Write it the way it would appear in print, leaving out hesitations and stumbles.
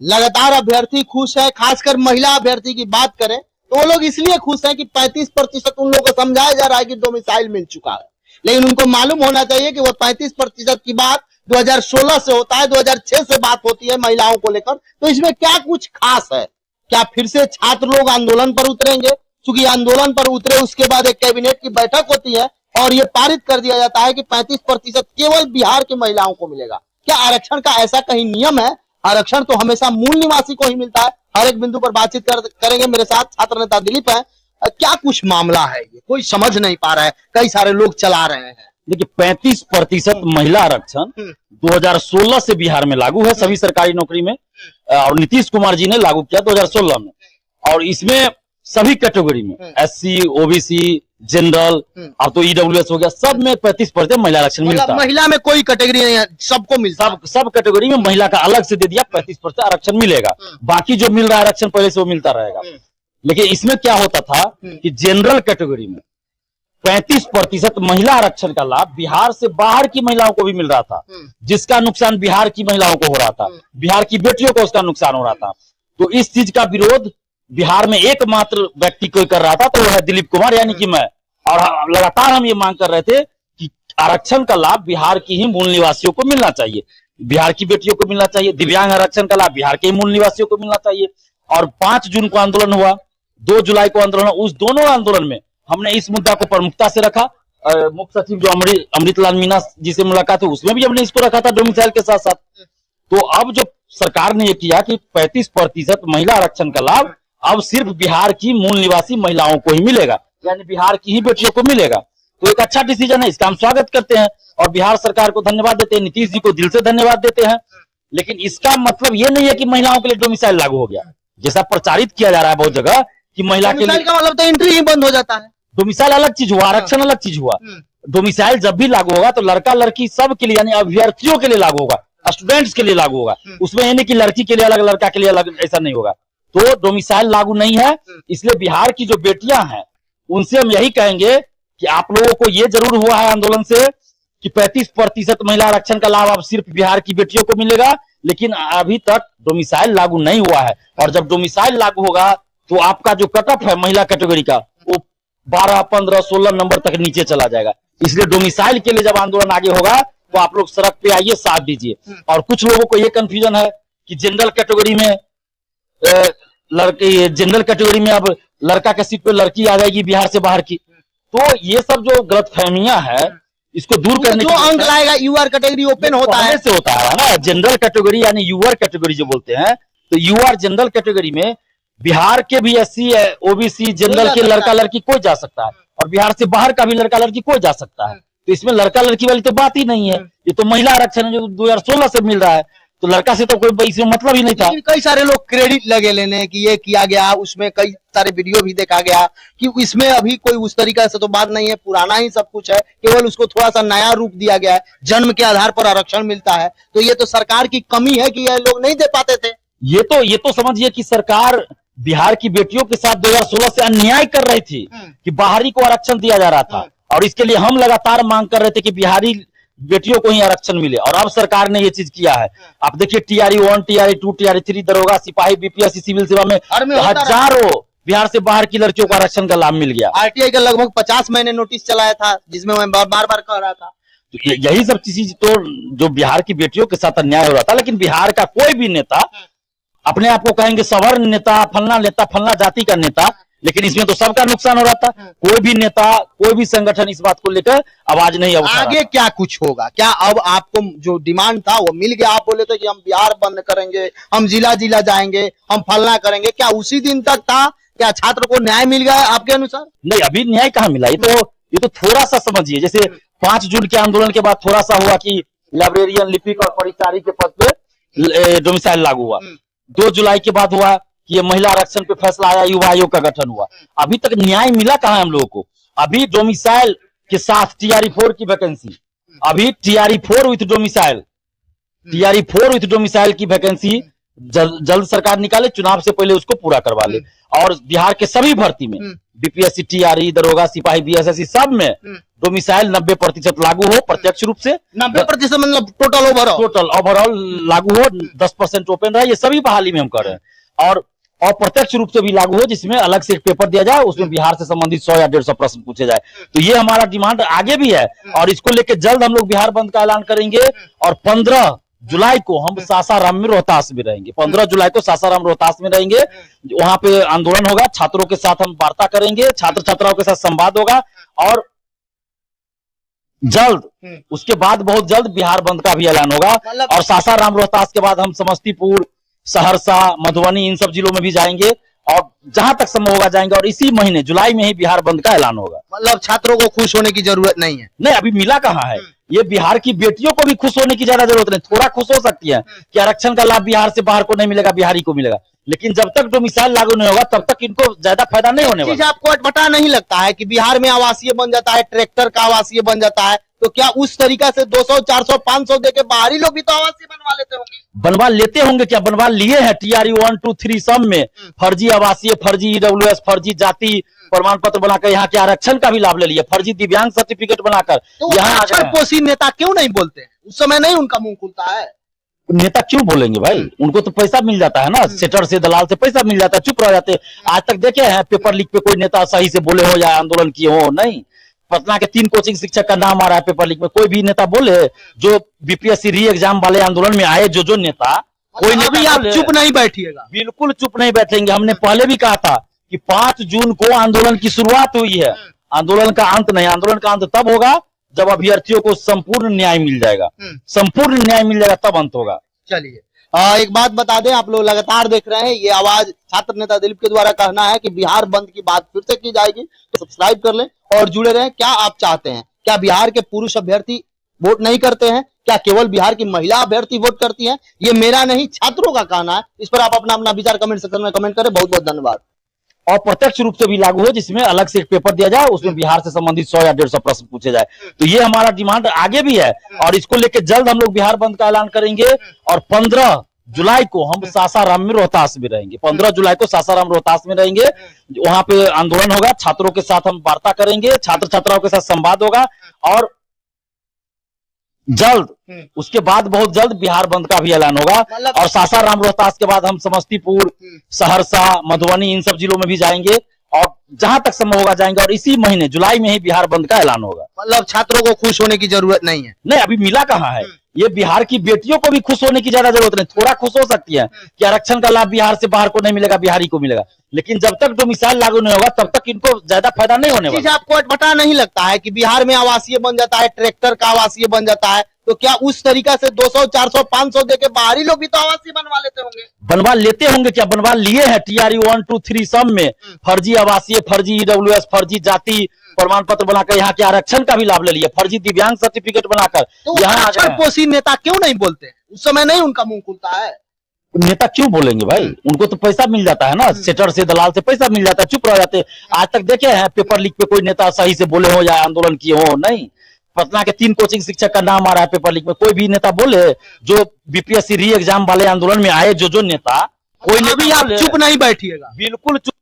लगातार अभ्यर्थी खुश है, खासकर महिला अभ्यर्थी की बात करें तो वो लोग इसलिए खुश हैं कि 35% उन लोगों को समझाया जा रहा है कि डोमिसाइल मिल चुका है, लेकिन उनको मालूम होना चाहिए कि वो 35% की बात 2016 से होता है, 2006 से बात होती है महिलाओं को लेकर। तो इसमें क्या कुछ खास है? क्या फिर से छात्र लोग आंदोलन पर उतरेंगे? क्योंकि आंदोलन पर उतरे उसके बाद एक कैबिनेट की बैठक होती है और ये पारित कर दिया जाता है कि 35% केवल बिहार की महिलाओं को मिलेगा। क्या आरक्षण का ऐसा कहीं नियम है? आरक्षण तो हमेशा मूल निवासी को ही मिलता है। हर एक बिंदु पर बातचीत करेंगे। मेरे साथ छात्र नेता दिलीप है। क्या कुछ मामला है? ये कोई समझ नहीं पा रहा है, कई सारे लोग चला रहे हैं। देखिए 35% महिला आरक्षण 2016 से बिहार में लागू है सभी सरकारी नौकरी में, और नीतीश कुमार जी ने लागू किया 2016 में। और इसमें सभी कैटेगरी में SC, OBC, जनरल, अब तो EWS हो गया, सब में 35% महिला आरक्षण मिलता है। महिला में कोई कैटेगरी नहीं है, सबको मिलता है। सब कैटेगरी में महिला का अलग से दे दिया, 35% आरक्षण मिलेगा। बाकी जो मिल रहा है आरक्षण पहले से वो मिलता रहेगा। लेकिन इसमें क्या होता था कि जनरल कैटेगरी में 35% महिला आरक्षण का लाभ बिहार से बाहर की महिलाओं को भी मिल रहा था, जिसका नुकसान बिहार की महिलाओं को हो रहा था, बिहार की बेटियों को उसका नुकसान हो रहा था। तो इस चीज का विरोध बिहार में एकमात्र व्यक्ति कोई कर रहा था, तो वो है दिलीप कुमार यानी कि मैं। और लगातार हम ये मांग कर रहे थे कि आरक्षण का लाभ बिहार की ही मूल निवासियों को मिलना चाहिए, बिहार की बेटियों को मिलना चाहिए। दिव्यांग आरक्षण का लाभ बिहार के ही मूल निवासियों को मिलना चाहिए। और 5 जून को आंदोलन हुआ, 2 जुलाई को आंदोलन, उस दोनों आंदोलन में हमने इस मुद्दा को प्रमुखता से रखा। मुख्य सचिव जो अमृतलाल मीना जी से मुलाकात हुई उसमें भी हमने इसको रखा था डोमिसाइल के साथ साथ। तो अब जो सरकार ने ये किया कि 35% महिला आरक्षण का लाभ अब सिर्फ बिहार की मूल निवासी महिलाओं को ही मिलेगा, यानी बिहार की ही बेटियों को मिलेगा। तो एक अच्छा डिसीजन है, इसका हम स्वागत करते हैं और बिहार सरकार को धन्यवाद देते हैं, नीतीश जी को दिल से धन्यवाद देते हैं। लेकिन इसका मतलब ये नहीं है कि महिलाओं के लिए डोमिसाइल लागू हो गया, जैसा प्रचारित किया जा रहा है बहुत जगह कि महिला के लिए का मतलब तो एंट्री ही बंद हो जाता है। डोमिसाइल अलग चीज हुआ, आरक्षण अलग चीज हुआ। डोमिसाइल जब भी लागू होगा तो लड़का लड़की सब के लिए, यानी अभ्यर्थियों के लिए लागू होगा, स्टूडेंट्स के लिए लागू होगा। उसमें यानी कि लड़की के लिए अलग, लड़का के लिए अलग, ऐसा नहीं होगा। तो डोमिसाइल लागू नहीं है। इसलिए बिहार की जो बेटियां हैं उनसे हम यही कहेंगे कि आप लोगों को ये जरूर हुआ है आंदोलन से कि 35% महिला आरक्षण का लाभ अब सिर्फ बिहार की बेटियों को मिलेगा, लेकिन अभी तक डोमिसाइल लागू नहीं हुआ है। और जब डोमिसाइल लागू होगा तो आपका जो कट ऑफ है महिला कैटेगरी का वो 12, 15, 16 नंबर तक नीचे चला जाएगा। इसलिए डोमिसाइल के लिए जब आंदोलन आगे होगा तो आप लोग सड़क पे आइए, साथ दीजिए। और कुछ लोगों को ये कंफ्यूजन है कि जनरल कैटेगरी में जनरल कैटेगरी में अब लड़का के सीट पे लड़की आ जाएगी बिहार से बाहर की। तो ये सब जो गलतफहमियां है इसको दूर करने जो अंक लाएगा यूआर कैटेगरी ओपन होता है से होता है ना। जनरल कैटेगरी यानी यूआर कैटेगरी जो बोलते हैं, तो यूआर जनरल कैटेगरी में बिहार के भी SC, OBC, जनरल के लड़का लड़की कोई जा सकता है और बिहार से बाहर का भी लड़का लड़की कोई जा सकता है। तो इसमें लड़का लड़की वाली तो बात ही नहीं है, ये तो महिला आरक्षण है जो 2016 से मिल रहा है। तो लड़का से तो कोई इसमें मतलब ही नहीं था। कई सारे लोग क्रेडिट लगे लेने कि ये किया गया, उसमें कई सारे वीडियो भी देखा गया कि इसमें अभी कोई उस तरीका से तो बात नहीं है, पुराना ही सब कुछ है, केवल उसको थोड़ा सा नया रूप दिया गया है। जन्म के आधार पर आरक्षण मिलता है, तो ये तो सरकार की कमी है कि ये लोग नहीं दे पाते थे। ये तो समझिए कि सरकार बिहार की बेटियों के साथ 2016 से अन्याय कर रही थी कि बाहरी को आरक्षण दिया जा रहा था, और इसके लिए हम लगातार मांग कर रहे थे कि बिहारी बेटियों को ही आरक्षण मिले। और अब सरकार ने ये चीज किया है। आप देखिए TRE 1, TRE 2, TRE 3, दरोगा, सिपाही, BPSC, सिविल सेवा में हजारों बिहार से बाहर की लड़कियों को आरक्षण का लाभ मिल गया। RTI का लगभग 50 महीने नोटिस चलाया था, जिसमें मैं बार बार कह रहा था। तो यही सब चीज तो जो बिहार की बेटियों के साथ अन्याय हो रहा था। लेकिन बिहार का कोई भी नेता अपने आप को कहेंगे सवर्ण नेता, फलना जाति का नेता, लेकिन इसमें तो सबका नुकसान हो रहा था। कोई भी नेता, कोई भी संगठन इस बात को लेकर आवाज नहीं उठा। आगे क्या कुछ होगा? क्या अब आपको जो डिमांड था वो मिल गया? आप बोले थे कि हम बिहार बंद करेंगे, हम जिला जिला जाएंगे, हम फलना करेंगे, क्या उसी दिन तक था? क्या छात्र को न्याय मिल गया आपके अनुसार? नहीं, अभी न्याय कहाँ मिला। ये तो थोड़ा सा समझिए, जैसे 5 जून के आंदोलन के बाद थोड़ा सा हुआ कि लाइब्रेरियन, लिपिक और परिचारी के पद पे डोमिसाइल लागू हुआ। 2 जुलाई के बाद हुआ कि ये महिला आरक्षण पे फैसला आया, युवा आयोग का गठन हुआ। अभी तक न्याय मिला कहाँ हम लोगों को? अभी डोमिसाइल के साथ TRE 4 की वैकेंसी, अभी TRE 4 विथ डोमिसाइल की वैकेंसी जल्द सरकार निकाले, चुनाव से पहले उसको पूरा करवा ले। और बिहार के सभी भर्ती में बीपीएससी, टीआरई, दरोगा, सिपाही, बीएसएससी सब में डोमिसाइल 90% लागू हो, प्रत्यक्ष रूप से 90% मतलब टोटल ओवरऑल लागू हो, 10% ओपन रहे, ये सभी बहाली में हम कर रहे हैं। और अप्रत्यक्ष रूप से भी लागू हो, जिसमें अलग से एक पेपर दिया जाए, उसमें बिहार से संबंधित 100 या 150 प्रश्न पूछे जाए। तो ये हमारा डिमांड आगे भी है और इसको लेकर जल्द हम लोग बिहार बंद का ऐलान करेंगे। और 15 जुलाई को हम सासाराम में, रोहतास में रहेंगे। 15 जुलाई को सासाराम, रोहतास में रहेंगे। वहां पे आंदोलन होगा, छात्रों के साथ हम वार्ता करेंगे, छात्र छात्राओं के साथ संवाद होगा और जल्द उसके बाद बहुत जल्द बिहार बंद का भी ऐलान होगा। और सासाराम, रोहतास के बाद हम समस्तीपुर, सहरसा, मधुबनी, इन सब जिलों में भी जाएंगे और जहां तक संभव होगा जाएंगे। और इसी महीने जुलाई में ही बिहार बंद का ऐलान होगा। मतलब छात्रों को खुश होने की जरूरत नहीं है। नहीं, अभी मिला कहाँ है। ये बिहार की बेटियों को भी खुश होने की ज्यादा जरूरत नहीं, थोड़ा खुश हो सकती है कि आरक्षण का लाभ बिहार से बाहर को नहीं मिलेगा, बिहारी को मिलेगा। लेकिन जब तक डोमिसाइल लागू नहीं होगा तब तक इनको ज्यादा फायदा नहीं होने वाला। आपको अटपटा नहीं लगता है कि बिहार में आवासीय बन जाता है, ट्रैक्टर का आवासीय बन जाता है, तो क्या उस तरीका से 200, 400, 500 देके बाहरी लोग भी तो आवासीय बनवा लेते होंगे? बनवा लेते होंगे क्या? बनवा लिए हैं। टीआरई 1, 2, 3 सब में फर्जी आवासीय, फर्जी ईडब्ल्यूएस, फर्जी जाति प्रमाण पत्र बनाकर यहाँ के आरक्षण का भी लाभ ले लिया, फर्जी दिव्यांग सर्टिफिकेट बनाकर तो यहाँ पोषी नेता क्यों नहीं बोलते हैं? उस समय नहीं उनका मुंह खुलता है। नेता क्यों बोलेंगे भाई? उनको तो पैसा मिल जाता है ना, सेटर से, दलाल से पैसा मिल जाता है, चुप रह जाते। आज तक देखे हैं पेपर लीक पे कोई नेता सही से बोले हो या आंदोलन किए हो? नहीं। पटना के 3 कोचिंग शिक्षक का नाम आ रहा है पेपर लीक में, कोई भी नेता बोले? जो बीपीएससी री एग्जाम वाले आंदोलन में आए जो नेता, कोई नेता आप चुप नहीं बैठिएगा? बिल्कुल चुप नहीं बैठेंगे। हमने पहले भी कहा था कि 5 जून को आंदोलन की शुरुआत हुई है, आंदोलन का अंत नहीं। आंदोलन का अंत तब होगा जब अभ्यर्थियों को संपूर्ण न्याय मिल जाएगा, संपूर्ण न्याय मिल जाएगा तब अंत होगा। चलिए, एक बात बता दें, आप लोग लगातार देख रहे हैं, ये आवाज छात्र नेता दिलीप के द्वारा कहना है कि बिहार बंद की बात फिर से की जाएगी, तो सब्सक्राइब कर लें और जुड़े रहें। क्या आप चाहते हैं? क्या बिहार के पुरुष अभ्यर्थी वोट नहीं करते हैं? क्या केवल बिहार की महिला अभ्यर्थी वोट करती हैं? ये मेरा नहीं, छात्रों का कहना है। इस पर आप अपना अपना विचार कमेंट सेक्शन में कमेंट करें। बहुत बहुत धन्यवाद। और प्रत्यक्ष रूप से भी लागू हो, जिसमें अलग से एक पेपर दिया जाए, उसमें बिहार से संबंधित 100 या 150 प्रश्न पूछे जाए। तो ये हमारा डिमांड आगे भी है और इसको लेकर जल्द हम लोग बिहार बंद का ऐलान करेंगे। और 15 जुलाई को हम सासाराम में, रोहतास में रहेंगे। 15 जुलाई को सासाराम, रोहतास में रहेंगे। वहां पे आंदोलन होगा, छात्रों के साथ हम वार्ता करेंगे, छात्र छात्राओं के साथ संवाद होगा और जल्द उसके बाद बहुत जल्द बिहार बंद का भी ऐलान होगा। और सासाराम, रोहतास के बाद हम समस्तीपुर, सहरसा, मधुबनी, इन सब जिलों में भी जाएंगे और जहां तक संभव होगा जाएंगे। और इसी महीने जुलाई में ही बिहार बंद का ऐलान होगा। मतलब छात्रों को खुश होने की जरूरत नहीं है। नहीं, अभी मिला कहाँ है। ये बिहार की बेटियों को भी खुश होने की ज्यादा जरूरत नहीं, थोड़ा खुश हो सकती है कि आरक्षण का लाभ बिहार से बाहर को नहीं मिलेगा, बिहारी को मिलेगा। लेकिन जब तक डोमिसाइल लागू नहीं होगा तब तक इनको ज्यादा फायदा नहीं होने वाला। आपको अटपटा नहीं लगता है कि बिहार में आवासीय बन जाता है, ट्रैक्टर का आवासीय बन जाता है, तो क्या उस तरीका से 200, 400, 500 देके बाहरी लोग भी तो आवासीय बनवा लेते होंगे? बनवा लेते होंगे क्या? बनवा लिए हैं। टीआरई 1, 2, 3 सब में फर्जी आवासीय, फर्जी ईडब्ल्यूएस, फर्जी जाति प्रमाण पत्र बनाकर यहाँ के आरक्षण का भी लाभ ले लिया, फर्जी दिव्यांग सर्टिफिकेट बनाकर तो यहाँ पोषी नेता क्यों नहीं बोलते? उस समय नहीं उनका मुंह खुलता है। नेता क्यों बोलेंगे भाई? उनको तो पैसा मिल जाता है ना, सेटर से, दलाल से पैसा मिल जाता है, चुप रह जाते। आज तक देखे हैं पेपर लीक पे कोई नेता सही से बोले हो या आंदोलन किए हो? नहीं। पटना के 3 कोचिंग शिक्षक का नाम आ रहा है पेपर लीक में, कोई भी नेता बोले? जो बीपीएससी री एग्जाम वाले आंदोलन में आए जो नेता, कोई चुप नहीं बैठिएगा? बिल्कुल चुप